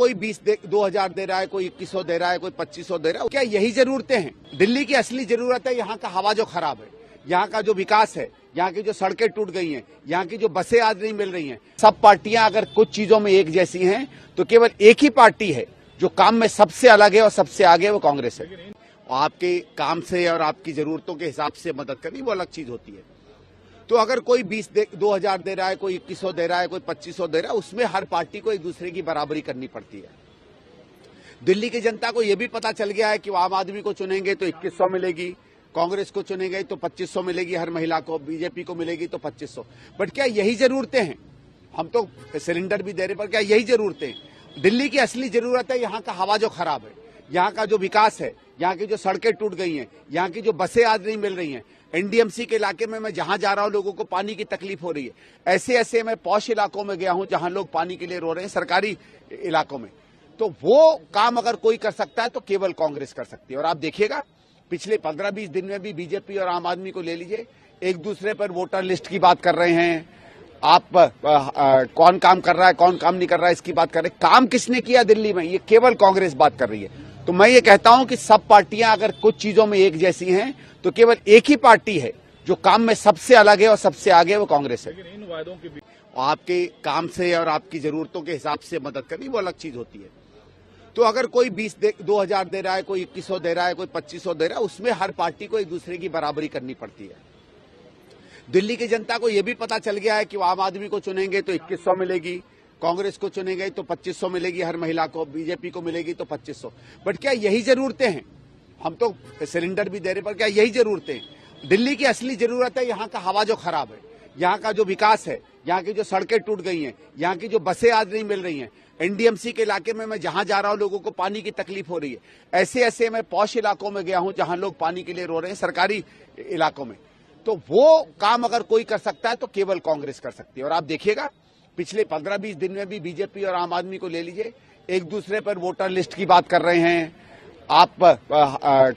कोई 2000 दे रहा है, कोई 2100 दे रहा है, कोई 2500 दे रहा है, क्या यही जरूरतें हैं? दिल्ली की असली जरूरत है यहाँ का हवा जो खराब है, यहाँ का जो विकास है, यहाँ की जो सड़कें टूट गई हैं, यहाँ की जो बसें आज नहीं मिल रही हैं। सब पार्टियां अगर कुछ चीजों में एक जैसी हैं तो केवल एक ही पार्टी है जो काम में सबसे अलग है और सबसे आगे, वो कांग्रेस है। आपके काम से और आपकी जरूरतों के हिसाब से मदद करनी वो अलग चीज होती है। तो अगर कोई 2000 दे रहा है, कोई 2100 दे रहा है, कोई 2500 दे रहा है, उसमें हर पार्टी को एक दूसरे की बराबरी करनी पड़ती है। दिल्ली की जनता को यह भी पता चल गया है कि वो आम आदमी को चुनेंगे तो 2100 मिलेगी, कांग्रेस को चुनेंगे तो 2500 मिलेगी हर महिला को, बीजेपी को मिलेगी तो 2500। बट क्या यही जरूरतें हैं? हम तो सिलेंडर भी दे रहे, पर क्या यही जरूरतें हैं? दिल्ली की असली जरूरत है यहाँ का हवा जो खराब है, यहाँ का जो विकास है, यहाँ की जो सड़कें टूट गई हैं, यहाँ की जो बसें आज नहीं मिल रही हैं। एनडीएमसी के इलाके में मैं जहां जा रहा हूं, लोगों को पानी की तकलीफ हो रही है। ऐसे ऐसे मैं पॉश इलाकों में गया हूं जहां लोग पानी के लिए रो रहे हैं, सरकारी इलाकों में। तो वो काम अगर कोई कर सकता है तो केवल कांग्रेस कर सकती है। और आप देखिएगा पिछले 15-20 दिन में भी बीजेपी और आम आदमी को ले लीजिए, एक दूसरे पर वोटर लिस्ट की बात कर रहे हैं। आप कौन काम कर रहा है, कौन काम नहीं कर रहा है, इसकी बात कर रहे हैं। काम किसने किया दिल्ली में, ये केवल कांग्रेस बात कर रही है। तो मैं ये कहता हूं कि सब पार्टियां अगर कुछ चीजों में एक जैसी हैं तो केवल एक ही पार्टी है जो काम में सबसे अलग है और सबसे आगे, वो कांग्रेस है। इन वायदों के आपके काम से और आपकी जरूरतों के हिसाब से मदद करनी वो अलग चीज होती है। तो अगर कोई 2000 दे रहा है, कोई 2100 दे रहा है, कोई 2500 दे रहा है, उसमें हर पार्टी को एक दूसरे की बराबरी करनी पड़ती है। दिल्ली की जनता को यह भी पता चल गया है कि वो आम आदमी को चुनेंगे तो 2100 मिलेगी, कांग्रेस को चुनेंगे तो 2500 मिलेगी हर महिला को, बीजेपी को मिलेगी तो 2500। बट क्या यही जरूरतें हैं? हम तो सिलेंडर भी दे रहे, पर क्या यही जरूरतें हैं? दिल्ली की असली जरूरत है यहाँ का हवा जो खराब है, यहाँ का जो विकास है, यहाँ की जो सड़कें टूट गई हैं, यहाँ की जो बसें आज नहीं मिल रही हैं। एनडीएमसी के इलाके में मैं जहां जा रहा हूं, लोगों को पानी की तकलीफ हो रही है। ऐसे ऐसे मैं पॉश इलाकों में गया हूं जहां लोग पानी के लिए रो रहे हैं, सरकारी इलाकों में। तो वो काम अगर कोई कर सकता है तो केवल कांग्रेस कर सकती है। और आप देखिएगा पिछले 15-20 दिन में भी बीजेपी और आम आदमी को ले लीजिए, एक दूसरे पर वोटर लिस्ट की बात कर रहे हैं। आप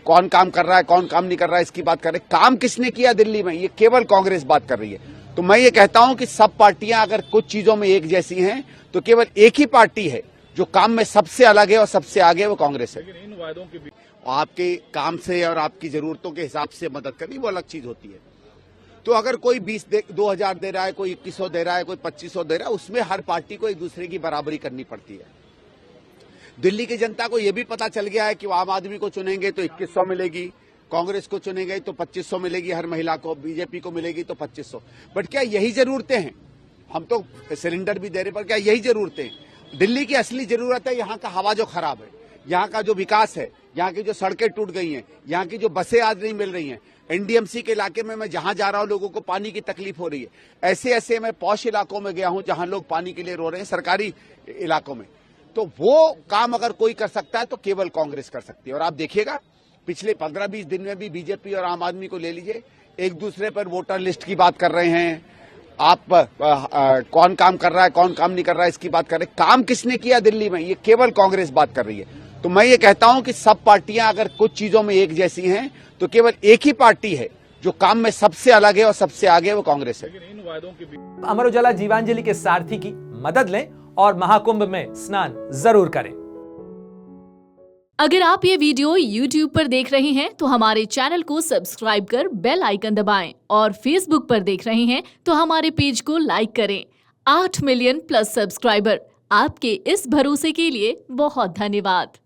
कौन काम कर रहा है, कौन काम नहीं कर रहा है, इसकी बात कर रहे हैं। काम किसने किया दिल्ली में, ये केवल कांग्रेस बात कर रही है। तो मैं ये कहता हूं कि सब पार्टियां अगर कुछ चीजों में एक जैसी हैं तो केवल एक ही पार्टी है जो काम में सबसे अलग है और सबसे आगे, वो कांग्रेस है। इन वायदों के आपके काम से और आपकी जरूरतों के हिसाब से मदद करनी वो अलग चीज होती है। तो अगर कोई 2000 दे रहा है, कोई 2100 दे रहा है, कोई 2500 दे रहा है, उसमें हर पार्टी को एक दूसरे की बराबरी करनी पड़ती है। दिल्ली की जनता को यह भी पता चल गया है कि वो आम आदमी को चुनेंगे तो 2100 मिलेगी, कांग्रेस को चुनेंगे तो 2500 मिलेगी हर महिला को, बीजेपी को मिलेगी तो 2500। बट क्या यही जरूरतें हैं? हम तो सिलेंडर भी दे रहे, पर क्या यही जरूरतें हैं? दिल्ली की असली जरूरत है यहाँ का हवा जो खराब है, यहाँ का जो विकास है, यहाँ की जो सड़कें टूट गई हैं, यहाँ की जो बसें आज नहीं मिल रही हैं। एनडीएमसी के इलाके में मैं जहां जा रहा हूं, लोगों को पानी की तकलीफ हो रही है। ऐसे ऐसे मैं पॉश इलाकों में गया हूं जहां लोग पानी के लिए रो रहे हैं, सरकारी इलाकों में। तो वो काम अगर कोई कर सकता है तो केवल कांग्रेस कर सकती है। और आप देखिएगा पिछले 15-20 दिन में भी बीजेपी और आम आदमी को ले लीजिए, एक दूसरे पर वोटर लिस्ट की बात कर रहे हैं। आप कौन काम कर रहा है, कौन काम नहीं कर रहा है, इसकी बात कर रहे हैं। काम किसने किया दिल्ली में, ये केवल कांग्रेस बात कर रही है। तो मैं ये कहता हूं कि सब पार्टियां अगर कुछ चीजों में एक जैसी हैं तो केवल एक ही पार्टी है जो काम में सबसे अलग है और सबसे आगे, वो कांग्रेस है। इन वायदों के अमर उजाला जीवांजलि के सारथी की मदद लें और महाकुंभ में स्नान जरूर करें। अगर आप ये वीडियो YouTube पर देख रहे हैं तो हमारे चैनल को सब्सक्राइब कर बेल आइकन दबाएं और Facebook पर देख रहे हैं तो हमारे पेज को लाइक करें। 8 मिलियन प्लस सब्सक्राइबर, आपके इस भरोसे के लिए बहुत धन्यवाद।